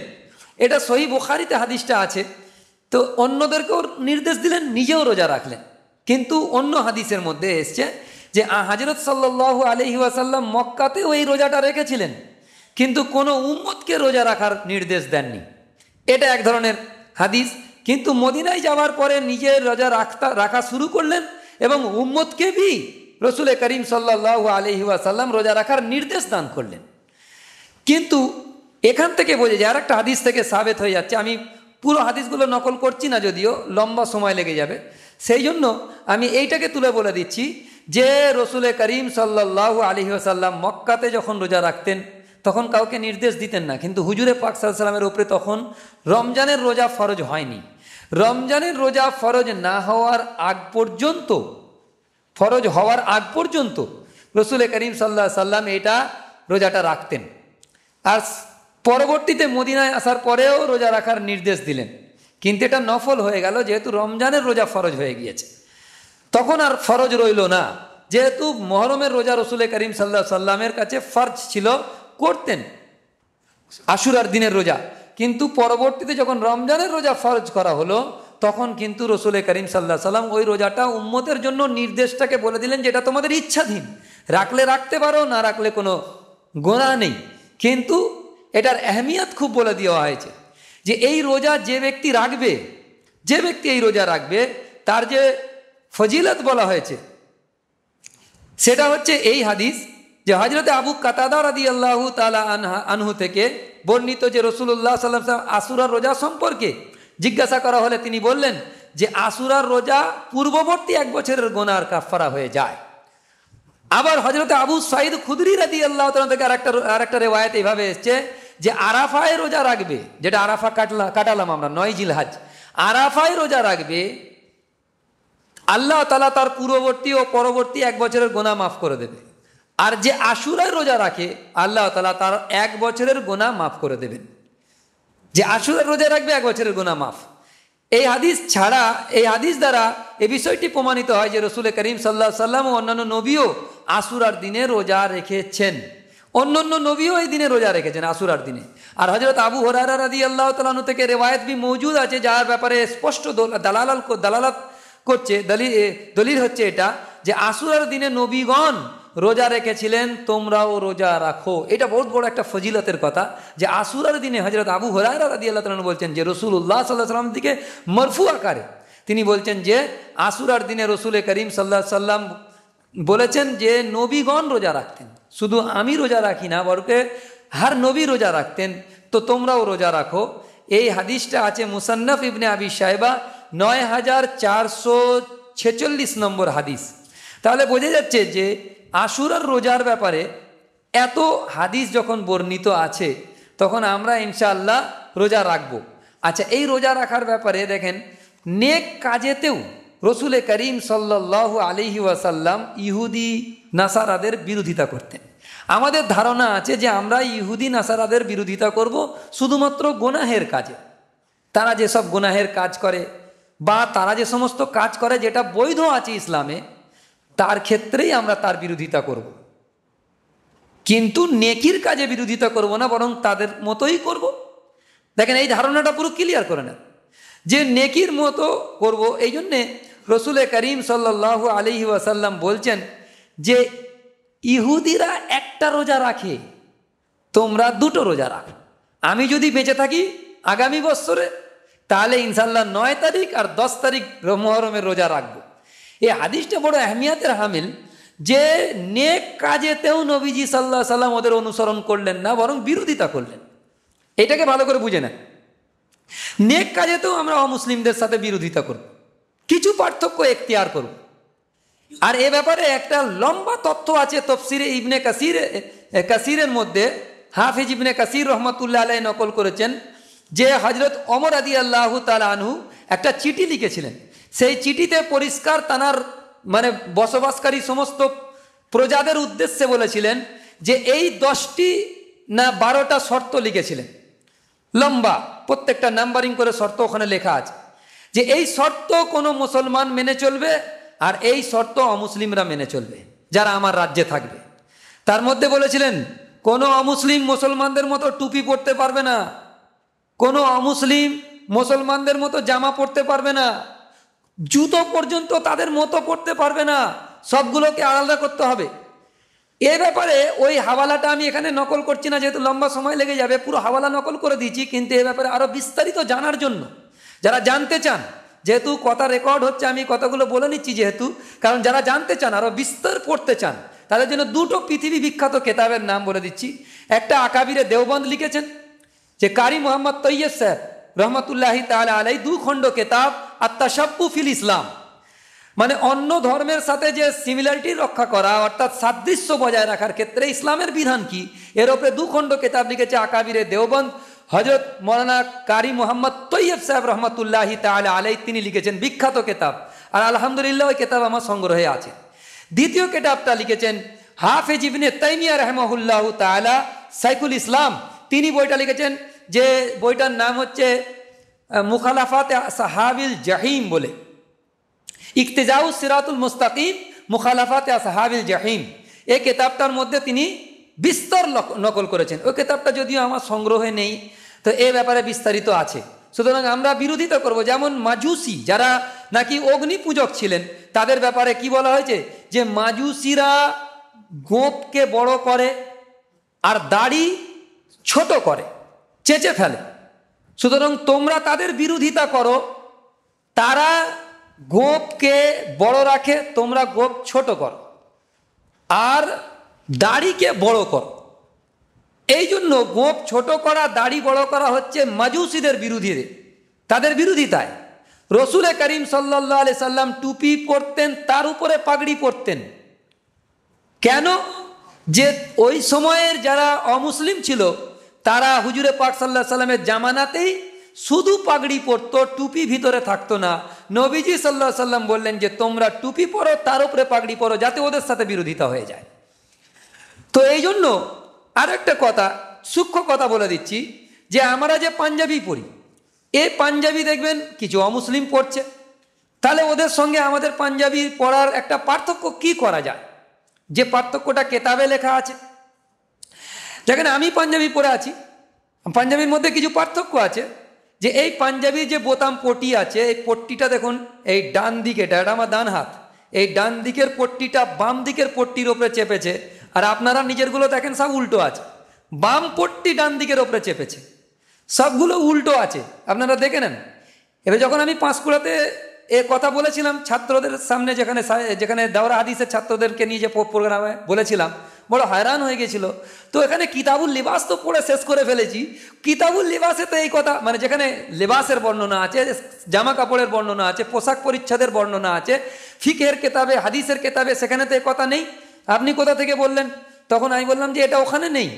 এটা সহিহ বুখারীতে হাদিসটা আছে। তো অন্যদেরকেও নির্দেশ দিলেন, নিজেও রোজা রাখলেন। কিন্তু অন্য হাদিসের মধ্যে এসছে যে হযরত সাল্লাল্লাহু আলাইহি ওয়াসাল্লাম মক্কাতেও এই রোজাটা রেখেছিলেন, কিন্তু কোনো উম্মতকে রোজা রাখার নির্দেশ দেননি। এটা এক ধরনের হাদিস। কিন্তু মদিনায় যাওয়ার পরে নিজে রোজা রাখা শুরু করলেন এবং উম্মতকে ভি রাসূল করিম সাল্লাল্লাহু আলাইহি ওয়াসাল্লাম রোজা রাখার নির্দেশ দান করলেন। কিন্তু এখান থেকে বোঝা যায়, আর একটা হাদিস থেকে সাবেত হয়ে যাচ্ছে, আমি পুরো হাদিসগুলো নকল করছি না, যদিও লম্বা সময় লেগে যাবে, সেই জন্য আমি এইটাকে তুলে বলে দিচ্ছি যে রাসূল করিম সাল্লাল্লাহু আলাইহি ওয়াসাল্লাম মক্কাতে যখন রোজা রাখতেন তখন কাউকে নির্দেশ দিতেন না। কিন্তু হুজুরে পাক সাল্লাল্লাহু আলাইহি ওয়াসাল্লামের উপরে তখন রমজানের রোজা ফরজ হয়নি। রমজানের রোজা ফরজ না হওয়ার আগ পর্যন্ত, ফরজ হওয়ার আগ পর্যন্ত রাসূল করিম সাল্লাল্লাহু আলাইহি ওয়াসাল্লাম এটা রোজাটা রাখতেন। আর পরবর্তীতে মদিনায় আসার পরেও রোজা রাখার নির্দেশ দিলেন, কিন্তু এটা নফল হয়ে গেল যেহেতু রমজানের রোজা ফরজ হয়ে গিয়েছে। তখন আর ফরজ রইল না, যেহেতু মুহররমের রোজা রাসূল করিম সাল্লাল্লাহু আলাইহি ওয়াসাল্লামের কাছে ফরজ ছিল, করতেন আশুরার দিনের রোজা। কিন্তু পরবর্তীতে যখন রমজানের রোজা ফরজ করা হলো তখন কিন্তু রাসূল করিম সাল্লাল্লাহু আলাইহি ওয়াসাল্লাম ওই রোজাটা উম্মতের জন্য নির্দেশটাকে বলে দিলেন যেটা তোমাদের ইচ্ছাধীন, রাখলে রাখতে পারো, না রাখলে কোনো গুনাহ নেই। কিন্তু এটার আহমিয়ত খুব বলে দেওয়া হয়েছে যে এই রোজা যে ব্যক্তি রাখবে, যে ব্যক্তি এই রোজা রাখবে তার যে ফজিলত বলা হয়েছে সেটা হচ্ছে এই হাদিস যে হযরত আবু কাতাদা রাদিয়াল্লাহু তাআলা আনহু থেকে বর্ণিত যে রাসূলুল্লাহ সাল্লাল্লাহু আলাইহি ওয়াসাল্লাম আশুরার রোজা সম্পর্কে জিজ্ঞাসা করা হলে তিনি বললেন যে আশুরার রোজা পূর্ববর্তী এক বছরের গুনার কাফারা হয়ে যায়। আবার হযরত আবু সাঈদ খুদরি রাদিয়াল্লাহু তাআলা থেকে আরেকটা রিওয়ায়াত এইভাবে এসেছে যে আরাফায় রোজা রাখবে, যেটা আরাফা কাটালাম আমরা 9 জিলহজ, আরাফায় রোজা রাখবে, আল্লাহ তাআলা তার পূর্ববর্তী ও পরবর্তী এক বছরের গুনাহ মাফ করে দেবে। আর যে আশুরায় রোজা রাখে আল্লাহ তাআলা তার এক বছরের গুনাহ মাফ করে দেবেন। যে আশুরার রোজা রাখবে এক বছরের গুনাহ মাফ। এই হাদিস ছাড়া, এই হাদিস দ্বারা এই বিষয়টি প্রমাণিত হয় যে রাসূল করিম সাল্লাল্লাহু আলাইহি ওয়াসাল্লাম ও অন্যান্য নবীও আশুরার দিনে রোজা রেখেছেন, অন্যান্য নবীও এই দিনে রোজা রেখেছেন আশুরার দিনে। আর হযরত আবু হুরায়রা রাদিয়াল্লাহু তাআলা আনহু থেকে রিওয়ায়াত भी মওজুদ আছে যার ব্যাপারে স্পষ্ট দালালাত করছে, দলিল হচ্ছে এটা যে আশুরার দিনে নবীগণ রোজা রেখেছিলেন, তোমরাও রোজা রাখো। এটা বহুত বড় একটা ফজিলতের কথা যে আশুরার দিনে হযরত আবু হুরায়রা রাদিয়াল্লাহু তাআলা বলছেন যে রাসূলুল্লাহ সাল্লাল্লাহু আলাইহি ওয়াসাল্লাম থেকে মারফু আকারে তিনি বলছেন যে আশুরার দিনে রাসূল করিম সাল্লাল্লাহু আলাইহি ওয়াসাল্লাম বলেছেন যে নবীগণ রোজা রাখতেন, শুধু আমি রোজা রাখি না বরং হর নবী রোজা রাখতেন, তো তোমরাও রোজা রাখো। এই হাদিসটা আছে মুসান্নাফ ইবনে আবি শায়বা 9446 নম্বর হাদিস। তাহলে বোঝা যাচ্ছে যে আশুরার রোজার ব্যাপারে এত হাদিস যখন বর্ণিত আছে তখন আমরা ইনশাআল্লাহ রোজা রাখব। আচ্ছা, এই রোজা রাখার ব্যাপারে দেখেন নেক কাজেতেও রাসূল করিম সাল্লাল্লাহু আলাইহি ওয়াসাল্লাম ইহুদি নাসারাদের বিরোধিতা করতেন। আমাদের ধারণা আছে যে আমরা ইহুদি নাসারাদের বিরোধিতা করব শুধুমাত্র গুনাহের কাজে, তারা যেসব গুনাহের কাজ করে বা তারা যে সমস্ত কাজ করে যেটা বৈধ আছে ইসলামে তার ক্ষেত্রেই আমরা তার বিরোধিতা করব, কিন্তু নেকির কাজে বিরোধিতা করব না, বরং তাদের মতোই করব। দেখেন এই ধারণাটা পুরো ক্লিয়ার করে নেন যে নেকির মতো করব। এই জন্যে রাসূল করিম সাল্লাল্লাহু আলাইহি ওয়াসাল্লাম বলছেন যে ইহুদিরা একটা রোজা রাখে, তোমরা দুটো রোজা রাখো। আমি যদি বেঁচে থাকি আগামী বছরে তাহলে ইনশাআল্লাহ 9 তারিখ আর 10 তারিখ মুহররমের রোজা রাখবো। এই হাদিসটা বড় আহমিয়তের হামিল যে নেক কাজেতেও নবীজি সাল্লাল্লাহু আলাইহি ওয়াসাল্লাম ওদের অনুসরণ করলেন না, বরং বিরোধিতা করলেন। এটাকে ভালো করে বুঝে নেন। নেক কাজেতেও আমরা অমুসলিমদের সাথে বিরোধিতা করব, কিছু পার্থক্য এখতিয়ার করব। আর এ ব্যাপারে একটা লম্বা তথ্য আছে তাফসীরে ইবনে কাসিরের মধ্যে। হাফিজ ইবনে কাসির রহমাতুল্লাহ আলাইহি নকল করেছেন যে হযরত ওমর রাদিয়াল্লাহু তাআলা আনহু একটা চিঠি লিখেছিলেন। সেই চিঠিতে পরিষ্কার তানার বসবাসকারী সমস্ত প্রজাদের উদ্দেশ্যে বলেছিলেন যে এই 10টি না 12টা শর্ত লিখেছিলেন, লম্বা, প্রত্যেকটা নাম্বারিং করে শর্ত ওখানে লেখা আছে যে এই শর্ত কোনো মুসলমান মেনে চলবে আর এই শর্ত অমুসলিমরা মেনে চলবে যারা আমার রাজ্যে থাকবে। তার মধ্যে বলেছিলেন কোনো অমুসলিম মুসলমানদের মতো টুপি পরতে পারবে না, কোনো অমুসলিম মুসলমানদের মতো জামা পরতে পারবে না, জুতো পর্যন্ত তাদের মতো পরতে পারবে না, সবগুলোকে আলাদা করতে হবে। এ ব্যাপারে ওই হাওয়ালাটা আমি এখানে নকল করছি না, যেহেতু লম্বা সময় লেগে যাবে, পুরো হাওয়ালা নকল করে দিয়েছি, কিন্তু এ ব্যাপারে আরো বিস্তারিত জানার জন্য যারা জানতে চান, যেহেতু কথা রেকর্ড হচ্ছে আমি কথাগুলো বলে নিচ্ছি যেহেতু, কারণ যারা জানতে চান আরো বিস্তার পড়তে চান তাদের জন্য দুটো পৃথিবী বিখ্যাত কেতাবের নাম বলে দিচ্ছি। একটা আকাবিরে দেওবন্দ লিখেছেন যে কারি মোহাম্মদ তৈয়ব সাহেব রহমতুল্লাহি তাআলা আলাইহি 2 খণ্ড কেতাব আত-তাশাব্বু ফিল ইসলাম, মানে অন্য ধর্মের সাথে যে সিমিলারিটি রক্ষা করা অর্থাৎ সাদৃশ্য বজায় রাখার ক্ষেত্রে ইসলামের বিধান কি, এর উপরে 2 খণ্ড কেতাব লিখেছে আকাবিরে দেওবন্দ হযরত মৌলানা কারি মোহাম্মদ তৈয়ব সাহেব রহমতুল্লাহি তাআলা আলাইহি, তিনি লিখেছেন বিখ্যাত কেতাব, আর আলহামদুলিল্লাহ ওই কেতাব আমার সংগ্রহে আছে। দ্বিতীয় কেতাবটা লিখেছেন হাফেজ ইবনে তাইমিয়া রাহিমাহুল্লাহু তাআলা সাইকুল ইসলাম, তিনি বইটা লিখেছেন যে বইটার নাম হচ্ছে মুখালাফাতে আসহাবিল জাহিম বলে, ইক্তেজাউ সিরাতুল মুস্তাকিম মুখালাফাতে আসহাবিল জাহিম। এই কেতাবটার মধ্যে তিনি বিস্তর নকল করেছেন। ওই কেতাবটা যদিও আমার সংগ্রহে নেই, তো এ ব্যাপারে বিস্তারিত আছে। সুতরাং আমরা বিরোধিতা করব, যেমন মাজুসি যারা নাকি অগ্নি পূজক ছিলেন তাদের ব্যাপারে কি বলা হয়েছে যে মাজুসিরা গোঁপকে বড় করে আর দাড়ি ছোট করে, চেঁচে ফেলে। সুতরাং তোমরা তাদের বিরোধিতা করো, তারা গোঁপকে বড় রাখে, তোমরা গোঁপ ছোট করো আর দাড়িকে বড় করো। এই জন্য গোঁপ ছোট করা দাড়ি বড় করা হচ্ছে মাজুসিদের বিরোধীদের, তাদের বিরোধিতায়। রসুল করিম সাল্লাল্লাহু আলাইহি সাল্লাম টুপি পরতেন, তার উপরে পাগড়ি পরতেন। কেন? যে ওই সময়ের যারা অমুসলিম ছিল তারা হুজুরে পাক সাল্লাল্লাহু আলাইহি সাল্লামের জামানাতেই শুধু পাগড়ি পরতো, টুপি ভিতরে থাকতো না। নবীজি সাল্লাল্লাহু আলাইহি সাল্লাম বললেন যে তোমরা টুপি পরো তার উপরে পাগড়ি পরো, যাতে ওদের সাথে বিরোধিতা হয়ে যায়। তো এই জন্য আর একটা কথা, সূক্ষ্ম কথা বলে দিচ্ছি, যে আমরা যে পাঞ্জাবি পরি, এই পাঞ্জাবি দেখবেন কিছু অমুসলিম পরছে, তাহলে ওদের সঙ্গে আমাদের পাঞ্জাবি পরার একটা পার্থক্য কি করা যায়, যে পার্থক্যটা কেতাবে লেখা আছে। যেখানে আমি পাঞ্জাবি পরে আছি, পাঞ্জাবির মধ্যে কিছু পার্থক্য আছে, যে এই পাঞ্জাবির যে বোতাম পট্টি আছে, এই পট্টিটা দেখুন এই ডান দিকে, এটা আমার ডান হাত, এই ডান দিকের পট্টিটা বাম দিকের পট্টির ওপরে চেপেছে, আর আপনারা নিজেরগুলো দেখেন সব উল্টো আছে। বাম পট্টি ডান দিকের ওপরে চেপেছে, সবগুলো উল্টো আছে, আপনারা দেখে নেন। এবার যখন আমি পাঁশকুড়াতে এ কথা বলেছিলাম ছাত্রদের সামনে, যেখানে দাওরা হাদিসের ছাত্রদেরকে নিয়ে যে প্রোগ্রামে বলেছিলাম, বড় হয়রান হয়ে গেছিল। তো এখানে কিতাবুল লিবাস তো পড়ে শেষ করে ফেলেছি, কিতাবুল লিবাসে তো এই কথা, মানে যেখানে লেবাসের বর্ণনা আছে, জামা কাপড়ের বর্ণনা আছে, পোশাক পরিচ্ছদের বর্ণনা আছে, ফিকহের কেতাবে হাদিসের কেতাবে, সেখানে তো এ কথা নেই। আপনি কোথা থেকে বললেন? তখন আমি বললাম যে এটা ওখানে নেই,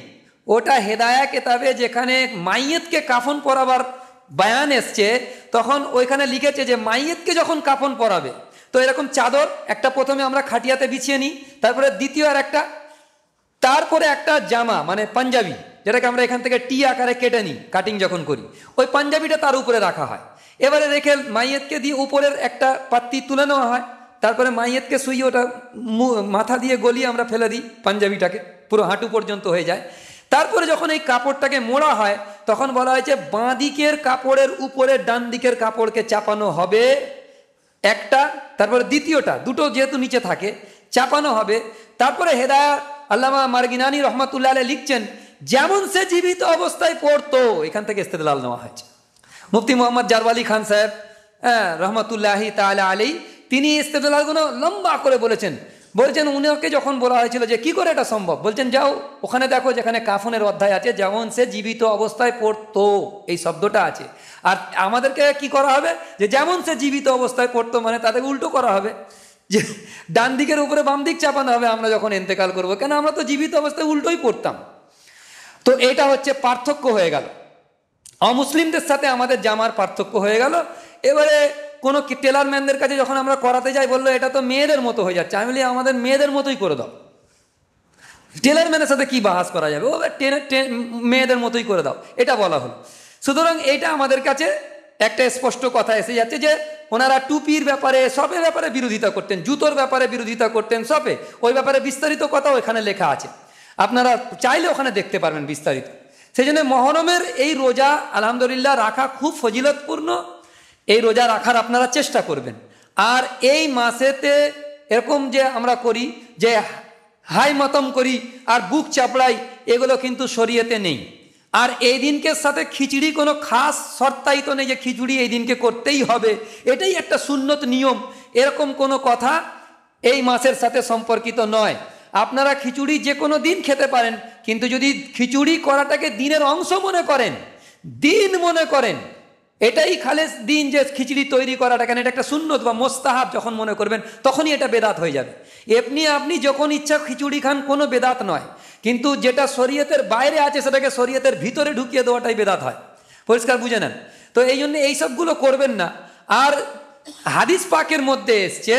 ওটা হেদায়া কেতাবে যেখানে মাইয়েতকে কাফন পরাবার বয়ান এসছে, তখন ওইখানে লিখেছে যে মাইয়েতকে যখন কাফন পরাবে তো এরকম চাদর একটা প্রথমে আমরা খাটিয়াতে বিছিয়ে নিই, তারপরে দ্বিতীয় আর একটা, তারপরে একটা জামা মানে পাঞ্জাবি, যেটাকে আমরা এখান থেকে টি আকারে কেটে নিই কাটিং যখন করি, ওই পাঞ্জাবিটা তার উপরে রাখা হয়। এবারে রেখে মাইয়েতকে দিয়ে উপরের একটা পাত্তি তুলে নেওয়া হয়, তারপরে মাইয়েতকে শুইয়ে ওটা মাথা দিয়ে গলিয়ে আমরা ফেলে দিই পাঞ্জাবিটাকে, পুরো হাঁটু পর্যন্ত হয়ে যায়। তারপরে যখন এই কাপড়টাকে মোড়া হয় তখন বলা হয়েছে বাঁ দিকের কাপড়ের উপরে ডান দিকের কাপড়কে চাপানো হবে একটা, তারপরে দ্বিতীয়টা, দুটো যেহেতু নিচে থাকে চাপানো হবে। তারপরে হেদায়া আল্লামা মারগিনানি রহমাতুল্লাহ আলাইহি লিখছেন যেমন সে জীবিত অবস্থায় পড়তো, এখান থেকে ইস্তেদলাল নেওয়া হয়েছে। মুফতি মোহাম্মদ জারওয়ালি খান সাহেব রহমাতুল্লাহি তাআলা আলাইহি, তিনি ইস্তেদলালগুলো লম্বা করে বলেছেন। উনাকে যখন বলা হয়েছিল যে কি করে এটা সম্ভব, বলছেন যাও ওখানে দেখো যেখানে কাফনের অধ্যায় আছে, যেমন সে জীবিত অবস্থায় পড়তো এই শব্দটা আছে। আর আমাদেরকে কি করা হবে, যে যেমন সে জীবিত অবস্থায় পড়তো মানে তাদেরকে উল্টো করা হবে, যে ডান দিকের উপরে বাম দিক চাপানো হবে আমরা যখন ইন্তেকাল করবো, কেন আমরা তো জীবিত অবস্থায় উল্টোই পড়তাম। তো এটা হচ্ছে পার্থক্য হয়ে গেল, অমুসলিমদের সাথে আমাদের জামার পার্থক্য হয়ে গেল। এবারে কোনো টেলার ম্যানদের কাছে যখন আমরা করাতে যাই, বললো এটা তো মেয়েদের মতো হয়ে যাচ্ছে। আমি বলি আমাদের মেয়েদের মতোই করে দাও, টেলার ম্যানের সাথে কি বাহাস করা যাবে, ও মেয়েদের মতোই করে দাও, এটা বলা হলো। সুতরাং এটা আমাদের কাছে একটা স্পষ্ট কথা এসে যাচ্ছে যে ওনারা টুপির ব্যাপারে সবের ব্যাপারে বিরোধিতা করতেন, জুতোর ব্যাপারে বিরোধিতা করতেন, সবে ওই ব্যাপারে বিস্তারিত কথাও এখানে লেখা আছে, আপনারা চাইলে ওখানে দেখতে পারবেন বিস্তারিত। সেই জন্য মহরমের এই রোজা আলহামদুলিল্লাহ রাখা খুব ফজিলতপূর্ণ, এই রোজা রাখার আপনারা চেষ্টা করবেন। আর এই মাসেতে এরকম যে আমরা করি যে হাই মাতম করি আর বুক চাপড়াই, এগুলো কিন্তু শরীয়তে নেই। আর এই দিনকে সাথে খিচুড়ি কোনো খাস শর্তায়িত নেই যে খিচুড়ি এই দিনকে করতেই হবে, এটাই একটা সুন্নত নিয়ম, এরকম কোনো কথা এই মাসের সাথে সম্পর্কিত নয়। আপনারা খিচুড়ি যে কোনো দিন খেতে পারেন, কিন্তু যদি খিচুড়ি করাটাকে দিনের অংশ মনে করেন, দিন মনে করেন, এটাই খালেস দিন যে খিচুড়ি তৈরি করাটা, কেন এটা একটা সুন্নত বা মোস্তাহাব যখন মনে করবেন তখনই এটা বেদাত হয়ে যাবে। আপনি যখন ইচ্ছা খিচুড়ি খান, কোনো বেদাত নয়, কিন্তু যেটা শরীয়তের বাইরে আছে সেটাকে শরীয়তের ভিতরে ঢুকিয়ে দেওয়াটাই বেদাত হয়, পরিষ্কার বুঝে নেন। তো এই জন্য এইসবগুলো করবেন না। আর হাদিস পাকের মধ্যে এসছে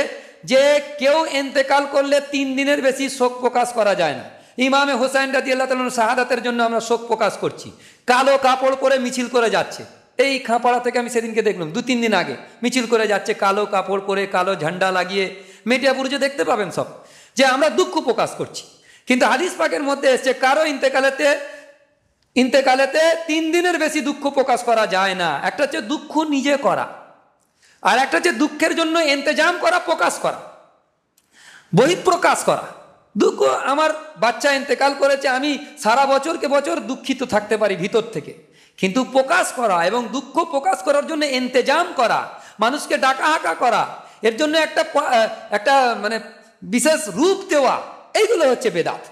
যে কেউ ইন্তেকাল করলে 3 দিনের বেশি শোক প্রকাশ করা যায় না। ইমামে হোসেন রাদিয়াল্লাহু তাআলা শাহাদাতের জন্য আমরা শোক প্রকাশ করছি, কালো কাপড় পরে মিছিল করে যাচ্ছে। এই খাপাড়া থেকে আমি সেদিনকে দেখলাম 2-3 দিন আগে মিছিল করে যাচ্ছে, কালো কাপড় পরে, কালো ঝান্ডা লাগিয়ে, মিডিয়াপুরে দেখতে পাবেন সব, যে আমরা দুঃখ প্রকাশ করছি। কিন্তু হাদিস পাকের মধ্যে এসছে কারো ইন্তেকালেতে 3 দিনের বেশি দুঃখ প্রকাশ করা যায় না। একটা হচ্ছে দুঃখ নিজে করা, আর একটা হচ্ছে দুঃখের জন্য ইন্তজাম করা, প্রকাশ করা, বহিঃপ্রকাশ করা। দুঃখ, আমার বাচ্চা ইন্তেকাল করেছে, আমি সারা বছরকে বছর দুঃখিত থাকতে পারি ভিতর থেকে, কিন্তু প্রকাশ করা এবং দুঃখ প্রকাশ করার জন্য ইন্তজাম করা, মানুষকে ডাকাহাকা করা, এর জন্য একটা মানে বিশেষ রূপ দেওয়া, এইগুলো হচ্ছে বেদাত।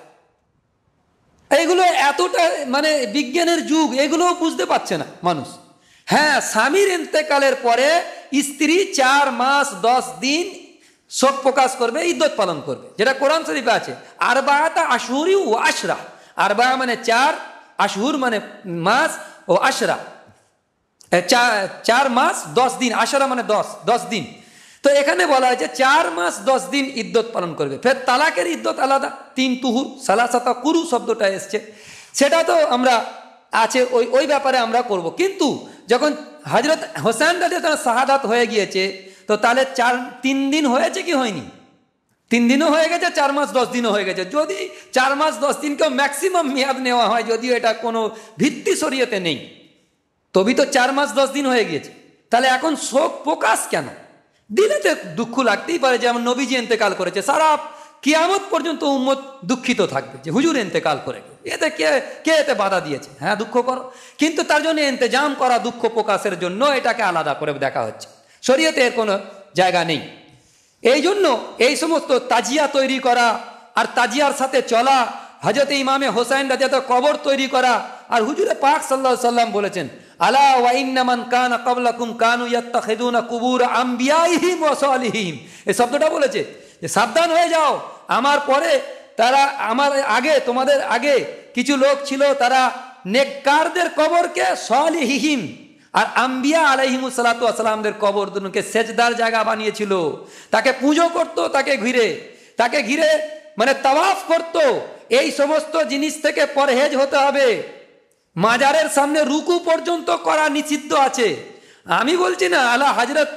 এইগুলো এতটা মানে বিজ্ঞানের যুগ, এগুলোও বুঝতে পারছে না মানুষ। হ্যাঁ, স্বামীর ইন্তেকালের পরে স্ত্রী 4 মাস 10 দিন শোক প্রকাশ করবে, ইদ্যত পালন করবে, যেটা কোরআন শরীফে আছে। আরবাআতা আশহুরি ও আশরা, আরবা মানে 4, আশহুর মানে মাস, ও আশরা 4 মাস 10 দিন, আশরা মানে 10 দিন। তো এখানে বলা হয়েছে 4 মাস 10 দিন ইদ্যত পালন করবে। ফের তালাকের ইদ্যত আলাদা, 3 তুহুর সালাসাতা কুরু শব্দটা এসছে, সেটা তো আমরা আছে, ওই ব্যাপারে আমরা করব। কিন্তু যখন হযরত হোসেন রাদিয়াল্লাহু তাআলা শাহাদাত হয়ে গিয়েছে, তো তাহলে 3 দিন হয়েছে কি হয়নি? 3 দিনও হয়ে গেছে, 4 মাস 10 দিনও হয়ে গেছে। যদি 4 মাস 10 দিনকেও ম্যাক্সিমাম মেয়াদ নেওয়া হয়, যদিও এটা কোনো ভিত্তি শরীয়তে নেই, তবে তো 4 মাস 10 দিন হয়ে গিয়েছে। তাহলে এখন শোক প্রকাশ কেন? দিলেতে দুঃখ লাগতেই পারে, যেমন নবীজি ইন্তেকাল করেছে, সারা কিয়ামত পর্যন্ত উম্মত দুঃখিত থাকবে যে হুজুর ইন্তেকাল করে গেল, এতে কে এতে বাধা দিয়েছে? হ্যাঁ, দুঃখ করো, কিন্তু তার জন্য ইন্তজাম করা, দুঃখ প্রকাশের জন্য এটাকে আলাদা করে দেখা হচ্ছে, শরীয়তে এর কোনো জায়গা নেই। এই জন্য এই সমস্ত তাজিয়া তৈরি করা আর তাজিয়ার সাথে চলা, হযরত ইমামে হোসেন রাদিয়াল্লাহু কবর তৈরি করা, আর হুজুরে পাক সাল্লাল্লাহু আলাইহি সাল্লাম বলেছেন, আলা ওয়া ইন্না মান কানা ক্বাবলাকুম কানু ইয়াত্তাখিযুনা কুবুর আমবিয়াইহিম ওয়া সালিহিম, এই শব্দটা বলেছে যে সাবধান হয়ে যাও, আমার পরে আমার আগে, তোমাদের আগে কিছু লোক ছিল, তারা নেককারদের কবরকে সালিহিম আর আম্বিয়া আলাইহিমুস সালাতু ওয়াস সালামদের কবর দুটোকে সেজদার জায়গা বানিয়েছিল, তাকে পুজো করত, তাকে ঘিরে মানে তাওয়াফ করত। এই সমস্ত জিনিস থেকে পরহেজ হতে হবে। মাজারের সামনে রুকু পর্যন্ত করা নিষিদ্ধ আছে। আমি বলছি না, আলা হযরত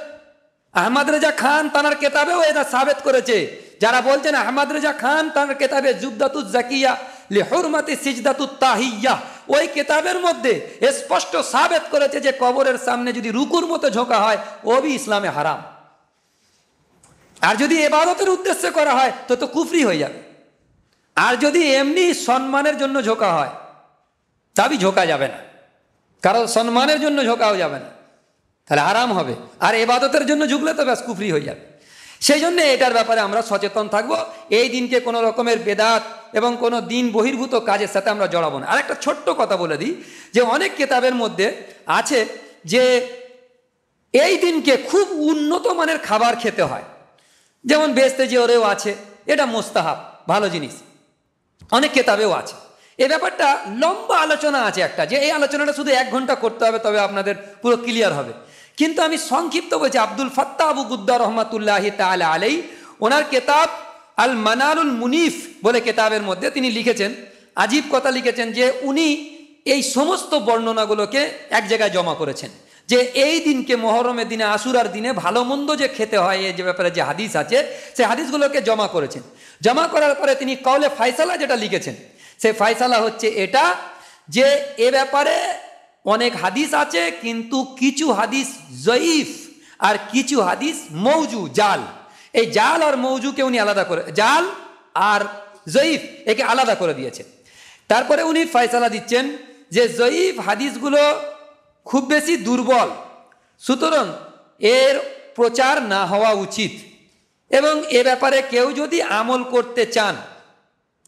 আহমদ রেজা খান তানার কেতাবেও এটা সাবেত করেছে। যারা বলছেন আহমদ রেজা খান তানার কেতাবে জুবদাতুজ জাকিয়া লিহুরমাতি সিজদাতুত তাহিয়া, ওই কেতাবের মধ্যে স্পষ্ট সাবেত করেছে যে কবরের সামনে যদি রুকুর মতো ঝোঁকা হয়, ও বি ইসলামে হারাম। আর যদি ইবাদতের উদ্দেশ্যে করা হয় তো কুফরি হয়ে যাবে। আর যদি এমনি সম্মানের জন্য ঝোঁকা হয়, তবে ঝোঁকা যাবে না, কারণ সম্মানের জন্য ঝোঁকাও যাবে না, তাহলে হারাম হবে। আর ইবাদতের জন্য ঝুঁকলে তো ব্যাস কুফরি হয়ে যাবে। সেই জন্য এটার ব্যাপারে আমরা সচেতন থাকবো। এই দিনকে কোনো রকমের বেদাত এবং কোনো দিন বহির্ভূত কাজের সাথে আমরা জড়াবো না। আর একটা ছোট্ট কথা বলে দিই, যে অনেক কেতাবের মধ্যে আছে যে এই দিনকে খুব উন্নত মানের খাবার খেতে হয়, যেমন বেহেশতে যে ওরেও আছে, এটা মোস্তাহাব, ভালো জিনিস, অনেক কেতাবেও আছে। এই ব্যাপারটা লম্বা আলোচনা আছে একটা, যে এই আলোচনাটা শুধু 1 ঘন্টা করতে হবে, তবে আপনাদের পুরো ক্লিয়ার হবে। কিন্তু আমি সংক্ষিপ্ত বলছি। আব্দুল ফাত্তাহ আবু গুদ্দা রহমাতুল্লাহি তাআলা আলাইহি, ওনার কেতাব আল মানারুল মুনিফ বলে কেতাবের মধ্যে তিনি লিখেছেন, আজীব কথা লিখেছেন, যে উনি এই সমস্ত বর্ণনাগুলোকে এক জায়গায় জমা করেছেন, যে এই দিনকে, মহরমের দিনে, আশুরার দিনে ভালো মন্দ যে খেতে হয় এই যে ব্যাপারে যে হাদিস আছে, সেই হাদিসগুলোকে জমা করেছেন। জমা করার পরে তিনি কওলে ফায়সালা যেটা লিখেছেন, সেই ফায়সালা হচ্ছে এটা যে এ ব্যাপারে অনেক হাদিস আছে, কিন্তু কিছু হাদিস জয়ীফ আর কিছু হাদিস মৌজু, জাল। এই জাল আর মৌজুকে উনি আলাদা করে, জাল আর জয়ীফ একে আলাদা করে দিয়েছেন। তারপরে উনি ফয়সালা দিচ্ছেন যে জয়ীফ হাদিসগুলো খুব বেশি দুর্বল, সুতরাং এর প্রচার না হওয়া উচিত, এবং এ ব্যাপারে কেউ যদি আমল করতে চান,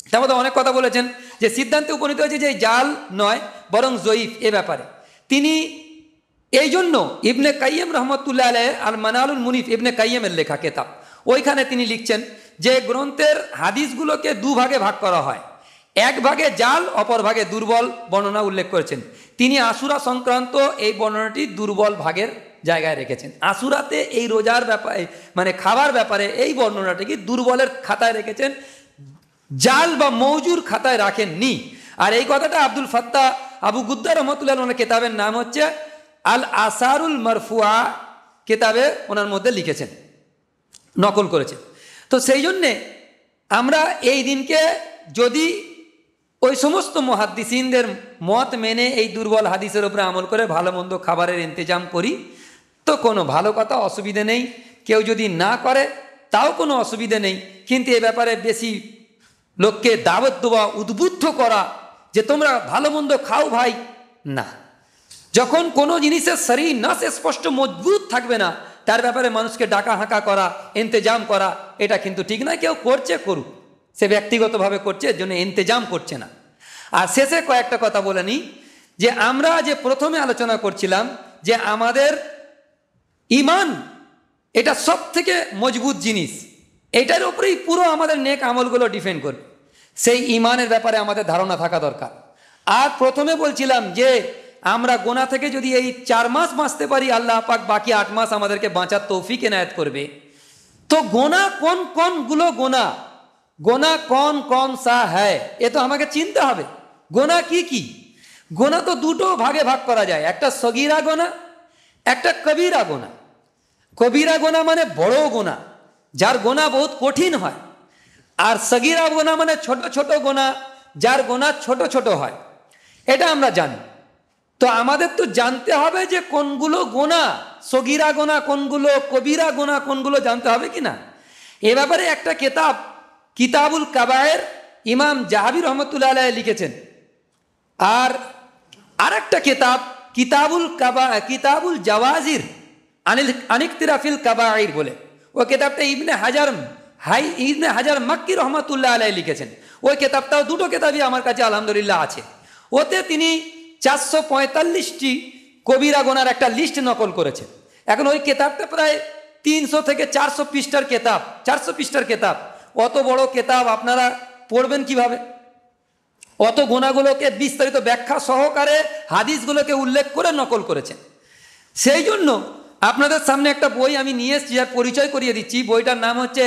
তার মধ্যে অনেক কথা বলেছেন যে সিদ্ধান্তে উপনীত হয়েছে যে জাল নয় বরং জয়ীফ। এ ব্যাপারে তিনি এই জন্য ইবনে কাইয়িম রহমতুল্লাহ আলাইহি আল মানালুল মুনিফ, ইবনে কাইয়িমের লেখা কেতাব, ওইখানে তিনি লিখছেন যে গ্রন্থের হাদিসগুলোকে দুভাগে ভাগ করা হয়, এক ভাগে জাল, অপর ভাগে দুর্বল বর্ণনা উল্লেখ করেছেন। তিনি আশুরা সংক্রান্ত এই বর্ণনাটি দুর্বল ভাগের জায়গায় রেখেছেন। আশুরাতে এই রোজার ব্যাপারে, মানে খাবার ব্যাপারে এই বর্ণনাটিকে দুর্বলের খাতায় রেখেছেন, জাল বা মৌজুর খাতায় রাখেননি। আর এই কথাটা আব্দুল ফাত্তাহ আবু গুদ্দা রহমতুল্লাহ ওনার কেতাবের নাম হচ্ছে আল আসারুল মারফুয়া কেতাবে ওনার মধ্যে লিখেছেন, নকল করেছেন। তো সেই জন্যে আমরা এই দিনকে যদি ওই সমস্ত মুহাদ্দিসিনদের মত মেনে এই দুর্বল হাদিসের উপরে আমল করে ভালো মন্দ খাবারের ইন্তজাম করি, তো কোনো ভালো কথা, অসুবিধে নেই। কেউ যদি না করে তাও কোনো অসুবিধে নেই, কিন্তু এ ব্যাপারে বেশি লোককে দাওয়াত দেওয়া, উদ্বুদ্ধ করা যে তোমরা ভালো মন্দ খাও ভাই, না। যখন কোনো জিনিসের শরীর নাস স্পষ্ট মজবুত থাকবে না, তার ব্যাপারে মানুষকে ডাকা হাঁকা করা, ইন্তজাম করা, এটা কিন্তু ঠিক নয়। কেউ করছে করুক, সে ব্যক্তিগতভাবে করছে, এর জন্য ইন্তজাম করছে না। আর শেষে কয়েকটা কথা বলে নিই যে আমরা যে প্রথমে আলোচনা করছিলাম যে আমাদের ঈমান এটা সব থেকে মজবুত জিনিস, এটার উপরেই পুরো আমাদের নেক আমলগুলো ডিপেন্ড করবে। সেই ঈমানের ব্যাপারে আমাদের ধারণা থাকা দরকার। আর প্রথমে বলছিলাম যে আমরা গোনা থেকে যদি এই 4 মাস বাঁচতে পারি, আল্লাহ পাক বাকি 8 মাস আমাদেরকে বাঁচার তৌফিক এনায়েত করবে। তো গোনা কোন কোন গুলো গোনা, গোনা কौन कौन सा है, এ তো আমাকে চিনতে হবে। গোনা কি কি? গোনা তো দুটো ভাগে ভাগ করা যায়, একটা সগীরা গোনা, একটা কবিরা গোনা। কবিরা গোনা মানে বড় গোনা, যার গোনা বহুত কঠিন হয়, আর সগীরা গোনা মানে ছোট ছোট গোনা, যার গোনা ছোট ছোট হয়। এটা আমরা জানি। তো আমাদের তো জানতে হবে যে কোনগুলো গোনা সগীরা গোনা, কোনগুলো কবিরা গোনা, কোনগুলো জানতে হবে কি না। এ ব্যাপারে একটা কিতাব কিতাবুল কাবায়ের ইমাম জাহাবি রহমতুল্লাহ আলাইহি লিখেছেন, আর আরেকটা কিতাব কিতাবুল জাওয়াজির আনিকতিরাফিল কাবাইর বলে, ওই কিতাবটা ইবনে হাজার মাক্কি রহমতুল্লাহ আলাইহি লিখেছেন। ওই কিতাবটাও, দুটো কিতাবই আমার কাছে আলহামদুলিল্লাহ আছে। ওতে তিনি 445টি কবিরা গোনার একটা লিস্ট নকল করেছেন। এখন ওই কিতাবটা প্রায় 300 থেকে 400 পৃষ্ঠার কিতাব, 400 পৃষ্ঠার কিতাব। অত বড় কিতাব আপনারা পড়বেন কিভাবে? অত গোনাগুলোকে বিস্তারিত ব্যাখ্যা সহকারে হাদিসগুলোকে উল্লেখ করে নকল করেছেন। সেই জন্য আপনাদের সামনে একটা বই আমি নিয়ে এসেছি, আর পরিচয় করিয়ে দিচ্ছি। বইটার নাম হচ্ছে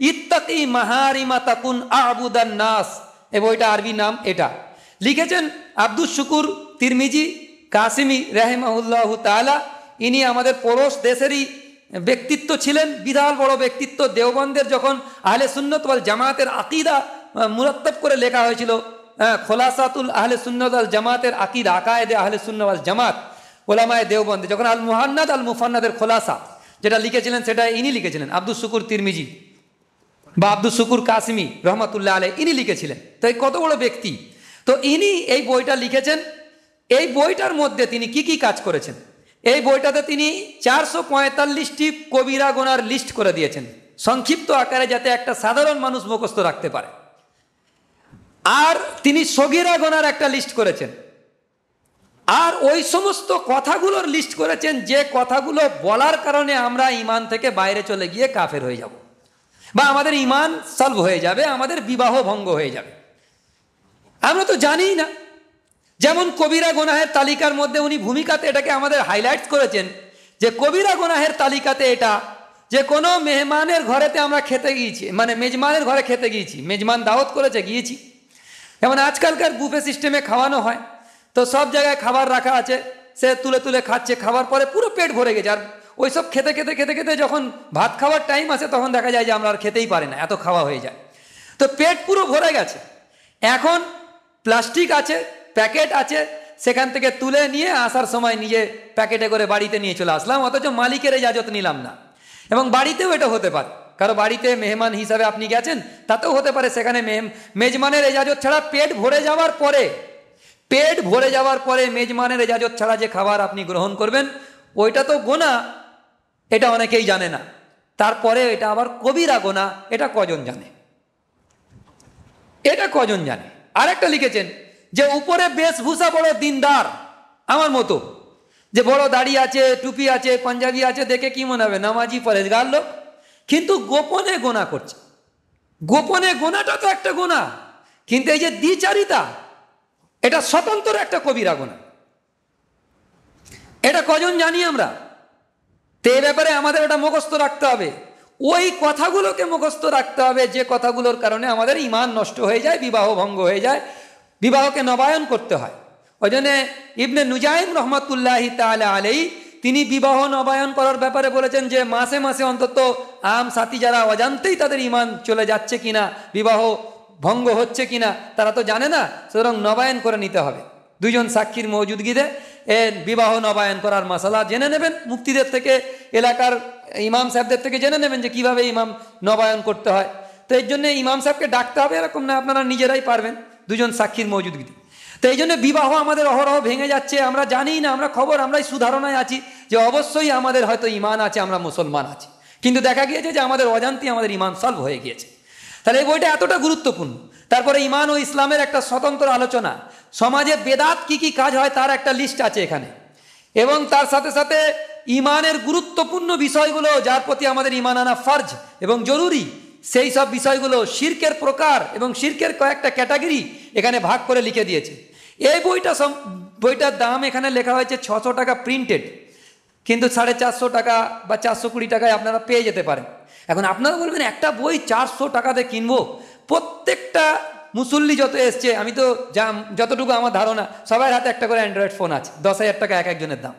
ইত্তাকি মাহারিমা তাকুন আবুদান নাস। এই বইটা আরবি নাম। এটা লিখেছেন আব্দুস শুকুর তিরমিজি কাসিমি রাহিমাহুল্লাহু তাআলা। ইনি আমাদের পড়োশ দেশেরই ব্যক্তিত্ব ছিলেন, বিশাল বড় ব্যক্তিত্ব। দেওবন্দের যখন আহলে সুন্নত ওয়াল জামাতের আকিদা মুরাত্তাব করে লেখা হয়েছিল, খোলাসাতুল আহলে সুন্নত ওয়াল জামাতের আকিদা, আকায়েদে আহলে সুন্নাত ওয়াল জামাত, ওলামায়ে দেওবন্দে, যখন আল মুহান্নাদ আল মুফান্নাদের খোলাসা যেটা লিখেছিলেন, সেটা ইনি লিখেছিলেন, আব্দুস শুকুর তিরমিজি বা আব্দুস শুকুর কাসিমি রহমাতুল্লাহ আলাইহি, ইনি লিখেছিলেন। তো এই কত বড় ব্যক্তি! তো ইনি এই বইটা লিখেছেন। এই বইটার মধ্যে তিনি কি কি কাজ করেছেন, এই বইটাতে তিনি 445টি কবিরা গোনার লিস্ট করে দিয়েছেন, সংক্ষিপ্ত আকারে, যাতে একটা সাধারণ মানুষ মুখস্থ রাখতে পারে। আর তিনি সগীরা গোনার একটা লিস্ট করেছেন, আর ওই সমস্ত কথাগুলোর লিস্ট করেছেন যে কথাগুলো বলার কারণে আমরা ঈমান থেকে বাইরে চলে গিয়ে কাফের হয়ে যাব, বা আমাদের ঈমান সলভ হয়ে যাবে, আমাদের বিবাহ ভঙ্গ হয়ে যাবে। আমরা তো জানিই না। যেমন কবিরা গোনাহের তালিকার মধ্যে উনি ভূমিকাতে এটাকে আমাদের হাইলাইট করেছেন যে কবিরা গোনাহের তালিকাতে এটা যে কোনো মেহমানের ঘরেতে আমরা খেতে গিয়েছি, মানে মেজমানের ঘরে খেতে গিয়েছি, মেজমান দাওয়াত করেছে, গিয়েছি। যেমন আজকালকার বুফে সিস্টেমে খাওয়ানো হয়, তো সব জায়গায় খাবার রাখা আছে, সে তুলে তুলে খাচ্ছে, খাওয়ার পরে পুরো পেট ভরে গেছে। আর ওইসব খেতে খেতে খেতে খেতে যখন ভাত খাওয়ার টাইম আসে তখন দেখা যায় যে আমরা আর খেতেই পারি না, এত খাওয়া হয়ে যায়। তো পেট পুরো ভরে গেছে। এখন প্লাস্টিক আছে, প্যাকেট আছে, সেখান থেকে তুলে নিয়ে আসার সময় নিজে প্যাকেটে করে বাড়িতে নিয়ে চলে আসলাম, অথচ মালিকের ইজাজত নিলাম না। এবং বাড়িতেও এটা হতে পারে, কারো বাড়িতে মেহমান হিসাবে আপনি গেছেন, তাতেও হতে পারে সেখানে মেজমানের ইজাজত ছাড়া পেট ভরে যাওয়ার পরে মেজমানের ইজাজত ছাড়া যে খাবার আপনি গ্রহণ করবেন ওইটা তো গোনা, এটা অনেকেই জানে না। তারপরে এটা আবার কবিরা গোনা, এটা কজন জানে? আরেকটা লিখেছেন যে উপরে বেশভূষা বড় দিনদার, আমার মতো, যে বড় দাড়ি আছে, টুপি আছে, পাঞ্জাবি আছে, দেখে কি মনে হবে নামাজি পরেজগার লোক, কিন্তু গোপনে গোনা করছে। গোপনে গোনাটা তো একটা গোনা, কিন্তু এই যে দ্বিচারিতা, এটা স্বতন্ত্র একটা কবিরা গোনা। এটা কজন জানি আমরা? তো এই ব্যাপারে আমাদের ওটা মুখস্থ রাখতে হবে, ওই কথাগুলোকে মুখস্থ রাখতে হবে যে কথাগুলোর কারণে আমাদের ঈমান নষ্ট হয়ে যায়, বিবাহ ভঙ্গ হয়ে যায়, বিবাহকে নবায়ন করতে হয়। ওই জন্যে ইবনে নুজাইম রহমতুল্লাহি তাআলা আলাইহি তিনি বিবাহ নবায়ন করার ব্যাপারে বলেছেন যে মাসে মাসে অন্তত আম সাথী যারা অজান্তেই তাদের ঈমান চলে যাচ্ছে কিনা, বিবাহ ভঙ্গ হচ্ছে কিনা তারা তো জানে না, সুতরাং নবায়ন করে নিতে হবে। দুইজন সাক্ষীর মৌজুদগিতে বিবাহ নবায়ন করার মাসালা জেনে নেবেন, মুফতিদের থেকে, এলাকার ইমাম সাহেবদের থেকে জেনে নেবেন যে কিভাবে ইমাম নবায়ন করতে হয়। তো এই জন্য ইমাম সাহেবকে ডাকতে হবে, এরকম না আপনারা নিজেরাই পারবেন দুজন সাক্ষীর মৌজুদগিতে। তো এই জন্য বিবাহ আমাদের অহরহ ভেঙে যাচ্ছে, আমরা জানি না, আমরা খবর, আমরাই সুধারণায় আছি যে অবশ্যই আমাদের হয়তো ঈমান আছে, আমরা মুসলমান আছি, কিন্তু দেখা গিয়েছে যে আমাদের অজান্তেই আমাদের ঈমান সলভ হয়ে গিয়েছে। তাহলে এই বইটা এতটা গুরুত্বপূর্ণ। তারপরে ঈমান ও ইসলামের একটা স্বতন্ত্র আলোচনা, সমাজে বেদাত কি কি কাজ হয় তার একটা লিস্ট আছে এখানে, এবং তার সাথে সাথে ঈমানের গুরুত্বপূর্ণ বিষয়গুলো যার প্রতি আমাদের ঈমান আনা ফরজ এবং জরুরি, সেই সব বিষয়গুলো, শিরকের প্রকার এবং শিরকের কয়েকটা ক্যাটাগরি এখানে ভাগ করে লিখে দিয়েছে। এই বইটার দাম এখানে লেখা হয়েছে 600 টাকা প্রিন্টেড, কিন্তু 450 টাকা বা 420 টাকায় আপনারা পেয়ে যেতে পারেন। এখন আপনারা বলবেন একটা বই 400 টাকাতে কিনবো? প্রত্যেকটা মুসল্লি যত এসছে, আমি তো যতটুকু আমার ধারণা সবার হাতে একটা করে অ্যান্ড্রয়েড ফোন আছে, 10,000 টাকা এক একজনের দাম।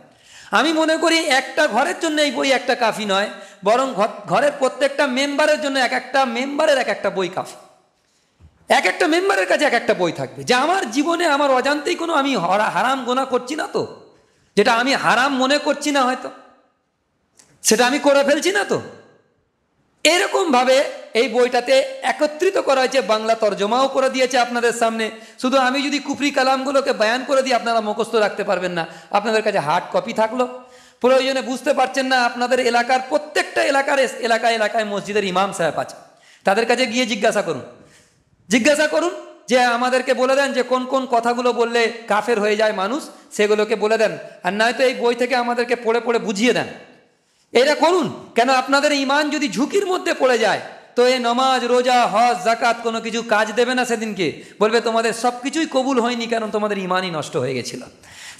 আমি মনে করি একটা ঘরের জন্য এই বই একটা কাফি নয়, বরং ঘরের প্রত্যেকটা মেম্বারের জন্য এক একটা মেম্বারের এক একটা বই কাফি। এক একটা মেম্বারের কাছে এক একটা বই থাকবে, যে আমার জীবনে আমার অজান্তেই কোনো আমি হারাম গোনা করছি না তো, যেটা আমি হারাম মনে করছি না হয়তো সেটা আমি করে ফেলছি না তো। এরকম ভাবে এই বইটাতে একত্রিত করা হয়েছে, বাংলা তর্জমাও করে দিয়েছে আপনাদের সামনে। শুধু আমি যদি কুফরি কালামগুলোকে বয়ান করে দিই আপনারা মুখস্থ রাখতে পারবেন না, আপনাদের কাছে হার্ড কপি থাকলো, প্রয়োজনে বুঝতে পারছেন না, আপনাদের এলাকার প্রত্যেকটা এলাকায় মসজিদের ইমাম সাহেব আছে, তাদের কাছে গিয়ে জিজ্ঞাসা করুন যে আমাদেরকে বলে দেন যে কোন কোন কথাগুলো বললে কাফের হয়ে যায় মানুষ, সেগুলোকে বলে দেন। আর নয়তো এই বই থেকে আমাদেরকে পড়ে পড়ে বুঝিয়ে দেন। এটা করুন, কেন আপনাদের ঈমান যদি ঝুঁকির মধ্যে পড়ে যায় তো এই নামাজ, রোজা, হজ, যাকাত কোনো কিছু কাজ দেবে না। সেদিনকে বলবে তোমাদের সব কিছুই কবুল হয়নি, কারণ তোমাদের ঈমানই নষ্ট হয়ে গেছিল।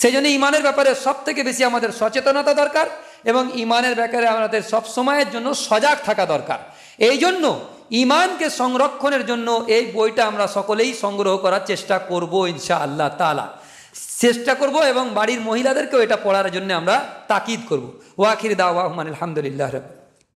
সেই জন্য ঈমানের ব্যাপারে সব থেকে বেশি আমাদের সচেতনতা দরকার, এবং ঈমানের ব্যাপারে আমাদের সব সময়ের জন্য সজাগ থাকা দরকার। এই জন্য ঈমানকে সংরক্ষণের জন্য এই বইটা আমরা সকলেই সংগ্রহ করার চেষ্টা করব ইনশাআল্লাহ তাআলা, চেষ্টা করব, এবং বাড়ির মহিলাদেরকেও এটা পড়ার জন্য আমরা তাকিদ করব। ওয়া আখির দাওয়াহুম আলহামদুলিল্লাহ রাব্বিল আলামিন।